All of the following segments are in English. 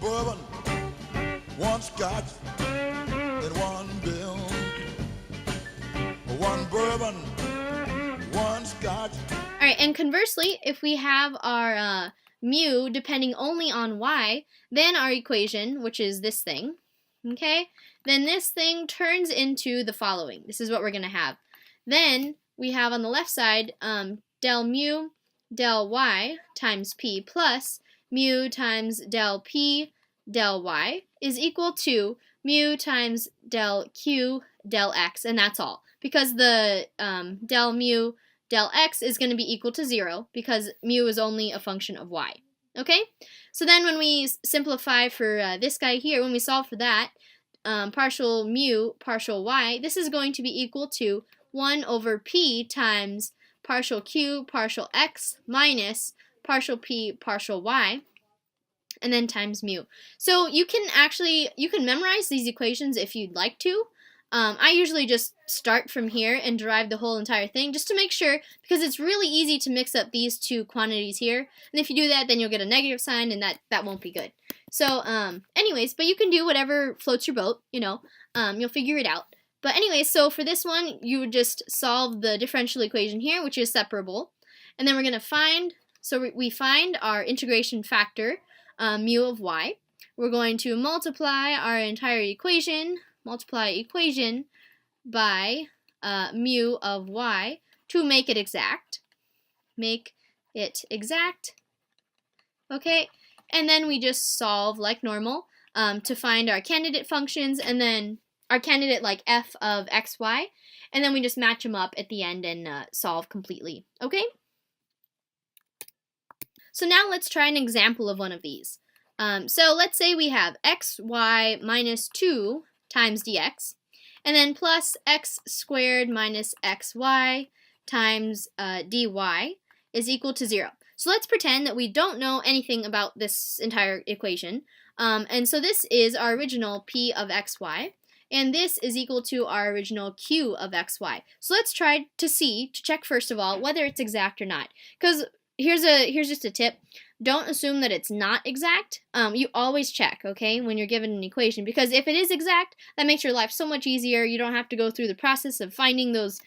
One bourbon, one scotch, and one bill. One bourbon, one scotch. All right, and conversely, if we have our mu depending only on y, then our equation, which is this thing, okay, then this thing turns into the following. This is what we're going to have. Then we have on the left side del mu del y times p plus mu times del p del y is equal to mu times del q del x, and that's all. Because the del mu del x is going to be equal to 0 because mu is only a function of y. Okay? So then when we simplify for this guy here, when we solve for that, partial mu, partial y, this is going to be equal to 1 over p times partial q, partial x minus partial p, partial y, and then times mu. So you can memorize these equations if you'd like to. I usually just start from here and derive the whole entire thing just to make sure, because it's really easy to mix up these two quantities here. And if you do that, then you'll get a negative sign, and that won't be good. So anyways, but you can do whatever floats your boat, you know. You'll figure it out. But anyways, so for this one, you would just solve the differential equation here, which is separable. And then we're going to find, so we find our integration factor, mu of y. We're going to multiply our entire equation, by mu of y to make it exact. Okay, and then we just solve like normal to find our candidate functions, and then our candidate like f of xy, and then we just match them up at the end and solve completely. Okay? So now let's try an example of one of these. So let's say we have xy minus 2 times dx, and then plus x squared minus xy times dy is equal to 0. So let's pretend that we don't know anything about this entire equation. And so this is our original p of xy, and this is equal to our original q of xy. So let's try to check first of all whether it's exact or not. Because here's just a tip. Don't assume that it's not exact. You always check, okay, when you're given an equation, because if it is exact, that makes your life so much easier. You don't have to go through the process of finding those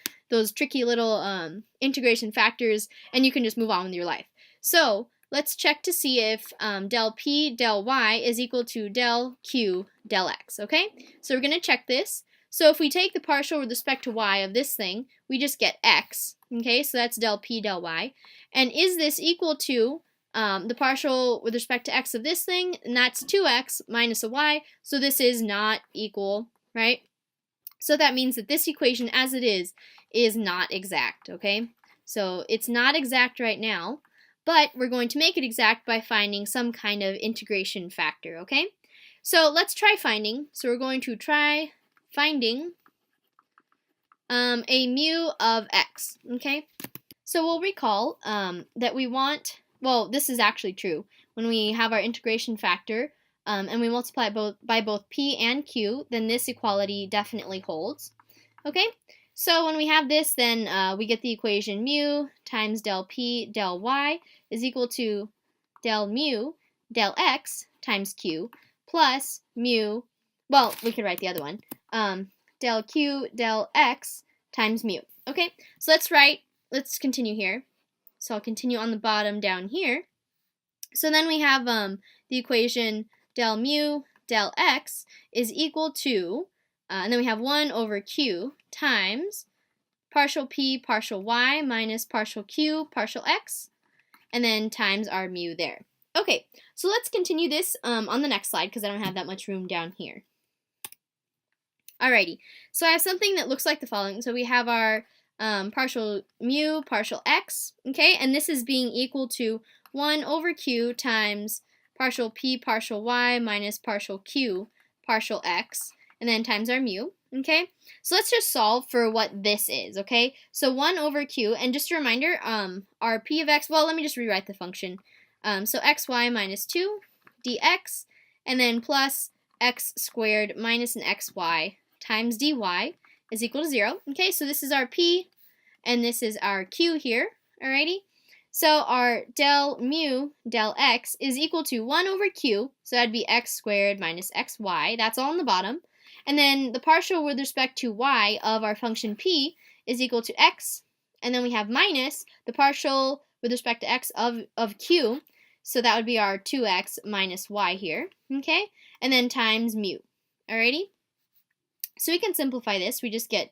tricky little integration factors, and you can just move on with your life. So let's check to see if del p del y is equal to del q del x, okay? So we're going to check this. So if we take the partial with respect to y of this thing, we just get x, okay? So that's del p del y. And is this equal to the partial with respect to x of this thing, and that's 2x minus a y, so this is not equal, right? So that means that this equation as it is not exact, okay? So it's not exact right now, but we're going to make it exact by finding some kind of integration factor, okay? So let's try finding. So we're going to try finding a mu of x, okay? So we'll recall that we want, well, this is actually true. When we have our integration factor and we multiply by both p and q, then this equality definitely holds. Okay, so when we have this, then we get the equation mu times del p del y is equal to del mu del x times q plus mu, well, we could write the other one, del q del x times mu. Okay, so let's continue here. So I'll continue on the bottom down here. So then we have the equation del mu del x is equal to, and then we have 1 over q times partial p partial y minus partial q partial x, and then times our mu there. Okay, so let's continue this on the next slide because I don't have that much room down here. Alrighty, so I have something that looks like the following. So we have our partial mu partial x, okay, and this is being equal to 1 over q times partial p partial y minus partial q partial x, and then times our mu, okay? So let's just solve for what this is, okay? So 1 over q, and just a reminder, our p of x, well, let me just rewrite the function. So xy minus 2 dx, and then plus x squared minus an xy times dy is equal to 0. Okay, so this is our p, and this is our q here, alrighty? So our del mu del x is equal to 1 over q, so that'd be x squared minus xy, that's all on the bottom. And then the partial with respect to y of our function p is equal to x, and then we have minus the partial with respect to x of q, so that would be our 2x minus y here, okay? And then times mu, alrighty? So we can simplify this. We just get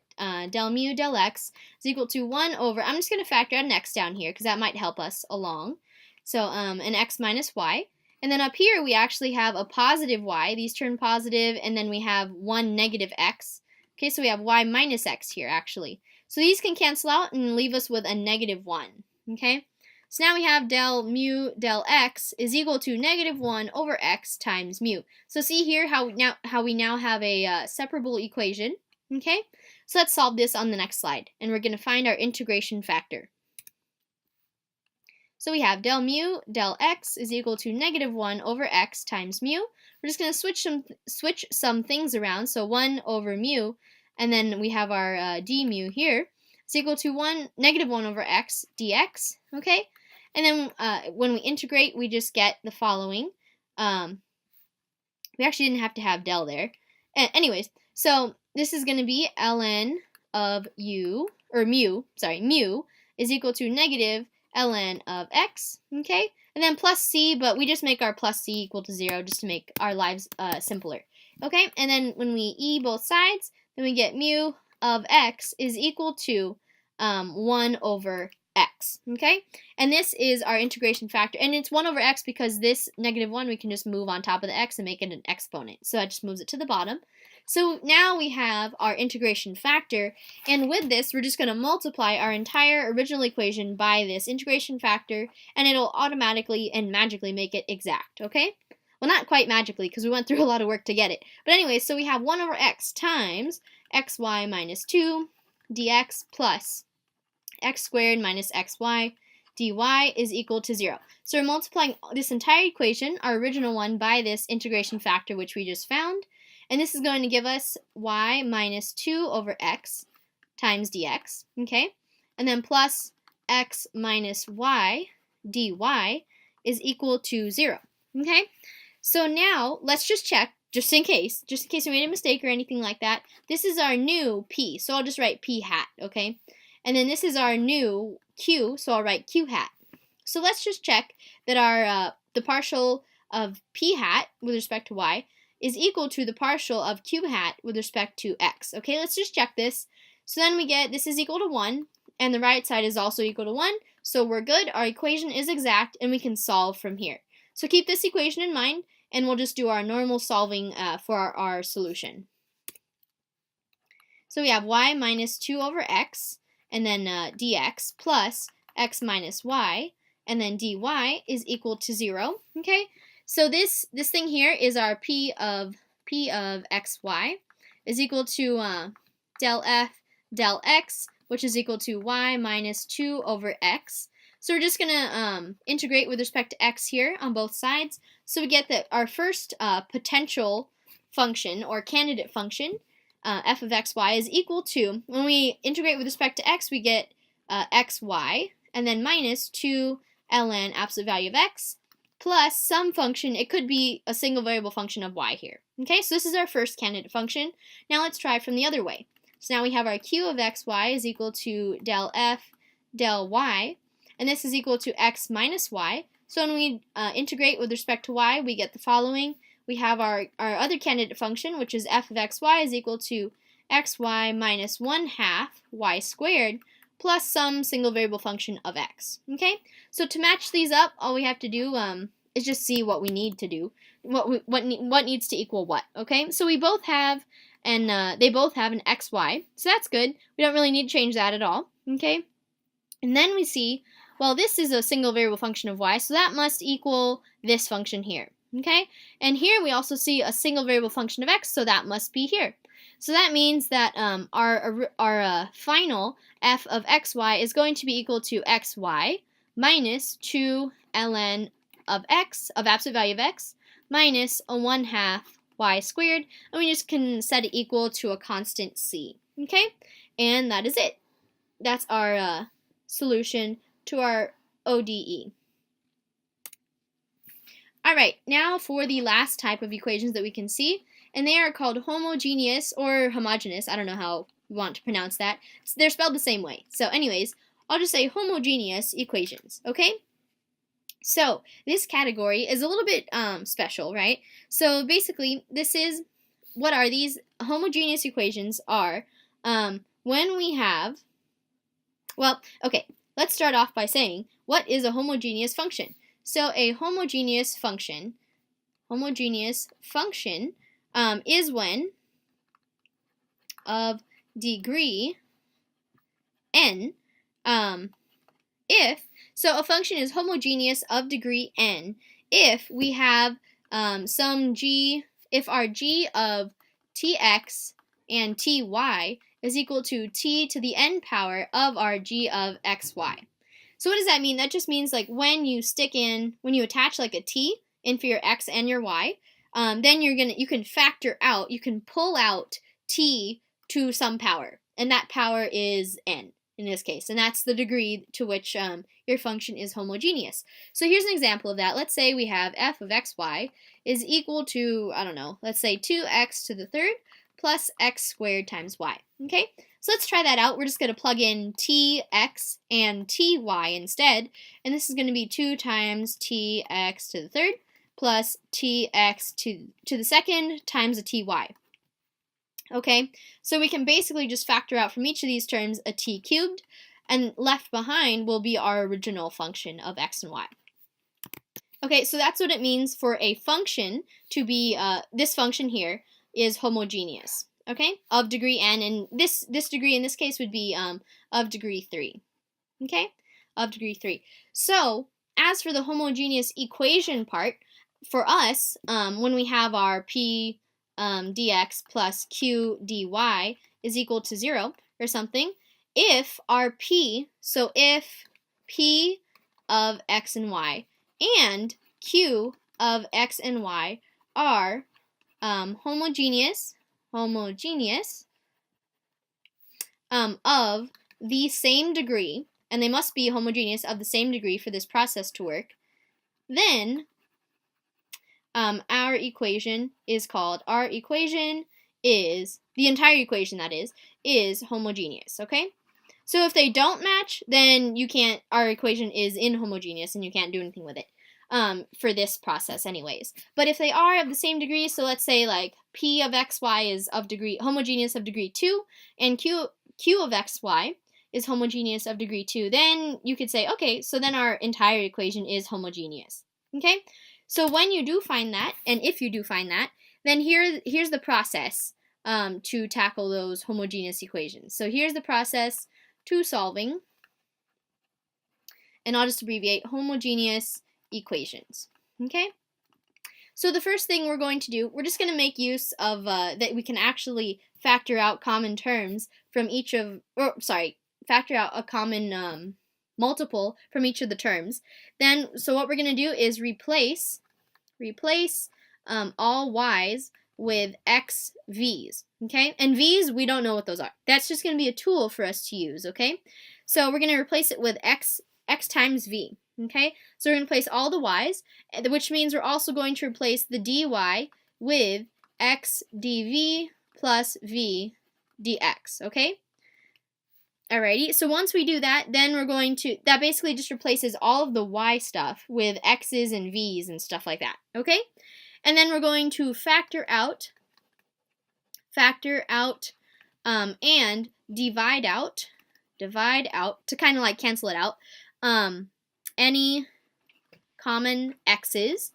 del mu del x is equal to 1 over, I'm just going to factor an x down here because that might help us along. So an x minus y. And then up here we actually have a positive y. These turn positive, and then we have 1 negative x. Okay, so we have y minus x here actually. So these can cancel out and leave us with a negative 1. Okay, so now we have del mu del x is equal to negative 1 over x times mu. So see here how we now have a separable equation. Okay, so let's solve this on the next slide, and we're going to find our integration factor. So we have del mu del x is equal to negative 1 over x times mu. We're just going to switch some things around. So 1 over mu, and then we have our d mu here. It's equal to negative 1 over x dx. Okay, and then when we integrate, we just get the following. We actually didn't have to have del there. Anyways, so this is going to be ln of mu is equal to negative ln of x, okay? And then plus c, but we just make our plus c equal to 0 just to make our lives simpler, okay? And then when we e both sides, then we get mu of x is equal to 1 over x, okay? And this is our integration factor, and it's 1 over x because this negative 1 we can just move on top of the x and make it an exponent, so that just moves it to the bottom. So now we have our integration factor, and with this we're just going to multiply our entire original equation by this integration factor, and it'll automatically and magically make it exact, okay? Well, not quite magically because we went through a lot of work to get it. But anyway, so we have 1 over x times xy minus 2 dx plus x squared minus xy dy is equal to 0. So we're multiplying this entire equation, our original one, by this integration factor which we just found. And this is going to give us y minus 2 over x times dx, okay? And then plus x minus y dy is equal to 0, okay? So now let's just check, just in case we made a mistake or anything like that. This is our new p, so I'll just write p hat, okay? And then this is our new q, so I'll write q hat. So let's just check that our the partial of p hat with respect to y is equal to the partial of q hat with respect to x. Okay, let's just check this. So then we get this is equal to 1, and the right side is also equal to 1, so we're good. Our equation is exact, and we can solve from here. So keep this equation in mind, and we'll just do our normal solving for our solution. So we have y minus 2 over x, and then dx plus x minus y, and then dy is equal to 0. Okay, so this thing here is our p of xy is equal to del f del x, which is equal to y minus 2 over x. So we're just going to integrate with respect to x here on both sides. So we get that our first potential function or candidate function, f of xy, is equal to, when we integrate with respect to x, we get xy, and then minus 2 ln absolute value of x, plus some function. It could be a single variable function of y here. Okay, so this is our first candidate function. Now let's try from the other way. So now we have our q of xy is equal to del f del y, and this is equal to x minus y. So when we integrate with respect to y, we get the following. We have our other candidate function, which is f of xy is equal to xy minus 1/2 y squared plus some single variable function of x. Okay, so to match these up, all we have to do is just see what we need to do, what needs to equal what. Okay, so we both have, and they both have an xy, so that's good. We don't really need to change that at all. Okay, and then we see, well, this is a single variable function of y, so that must equal this function here. Okay, and here we also see a single variable function of x, so that must be here. So that means that our final f of xy is going to be equal to xy minus 2 ln of x, of absolute value of x, minus a 1/2 y squared, and we just can set it equal to a constant c. Okay, and that is it. That's our solution to our ODE. Alright, now for the last type of equations that we can see, and they are called homogeneous or homogeneous. I don't know how you want to pronounce that. They're spelled the same way. So anyways, I'll just say homogeneous equations, okay? So this category is a little bit special, right? So basically, what are these homogeneous equations are when we have, well, okay, let's start off by saying, what is a homogeneous function? So a homogeneous function is when of degree n, so a function is homogeneous of degree n if we have if our g of tx and ty is equal to t to the n power of our g of xy. So what does that mean? That just means like when you attach like a t in for your x and your y, then you can pull out t to some power, and that power is n in this case, and that's the degree to which your function is homogeneous. So here's an example of that. Let's say we have f of xy is equal to, I don't know, let's say 2x to the third plus x squared times y. Okay, so let's try that out. We're just going to plug in tx and ty instead, and this is going to be 2 times tx to the third plus tx to the second times a ty. Okay, so we can basically just factor out from each of these terms a t cubed, and left behind will be our original function of x and y. Okay, so that's what it means for a function to be, this function here is homogeneous, okay, of degree n, and this degree in this case would be of degree 3, okay, of degree 3. So, as for the homogeneous equation part, for us, when we have our p dx plus q dy is equal to 0 or something, if our p, so if p of x and y and q of x and y are homogeneous of the same degree, and they must be homogeneous of the same degree for this process to work, then the entire equation that is homogeneous, okay? So if they don't match, then our equation is inhomogeneous and you can't do anything with it for this process anyways. But if they are of the same degree, so let's say like p of xy is homogeneous of degree 2 and q of xy is homogeneous of degree 2, then you could say, okay, so then our entire equation is homogeneous, okay? So when you do find that, and if you do find that, then here's the process to tackle those homogeneous equations. So here's the process to solving, and I'll just abbreviate homogeneous equations. Okay? So the first thing we're going to do, we're just going to make use of that we can actually factor out common terms from factor out a common multiple from each of the terms. Then, so what we're going to do is replace all y's with xv's, okay? And v's, we don't know what those are. That's just going to be a tool for us to use, okay? So we're going to replace it with x times v, okay? So we're going to replace all the y's, which means we're also going to replace the dy with x dv plus v dx, okay? Alrighty, so once we do that, then that basically just replaces all of the y stuff with x's and v's and stuff like that, okay? And then we're going to factor out, and divide out, to kind of like cancel it out, any common x's,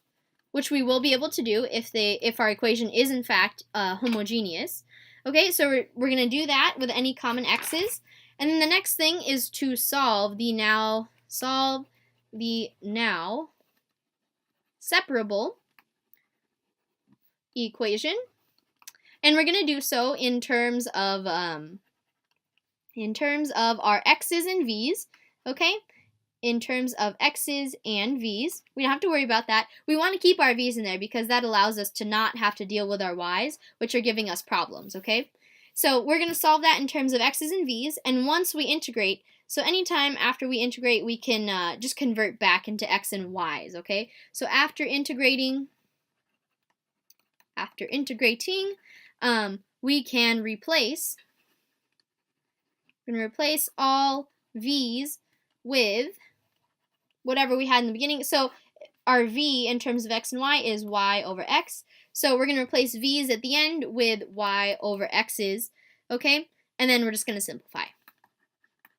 which we will be able to do if our equation is in fact homogeneous. Okay, so we're going to do that with any common x's. And then the next thing is to solve the now separable equation, and we're going to do so in terms of our x's and v's, okay? In terms of x's and v's, we don't have to worry about that. We want to keep our v's in there because that allows us to not have to deal with our y's, which are giving us problems, okay? So we're going to solve that in terms of x's and v's, and once we integrate, So anytime after we integrate, we can just convert back into x and y's, okay? So after integrating, we can replace, all v's with whatever we had in the beginning. So our v in terms of x and y is y over x. So we're going to replace v's at the end with y over x's, okay? And then we're just going to simplify.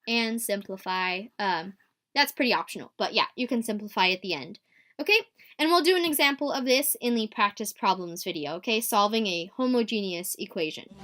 And simplify. That's pretty optional, but yeah, you can simplify at the end. Okay? And we'll do an example of this in the practice problems video, okay? Solving a homogeneous equation.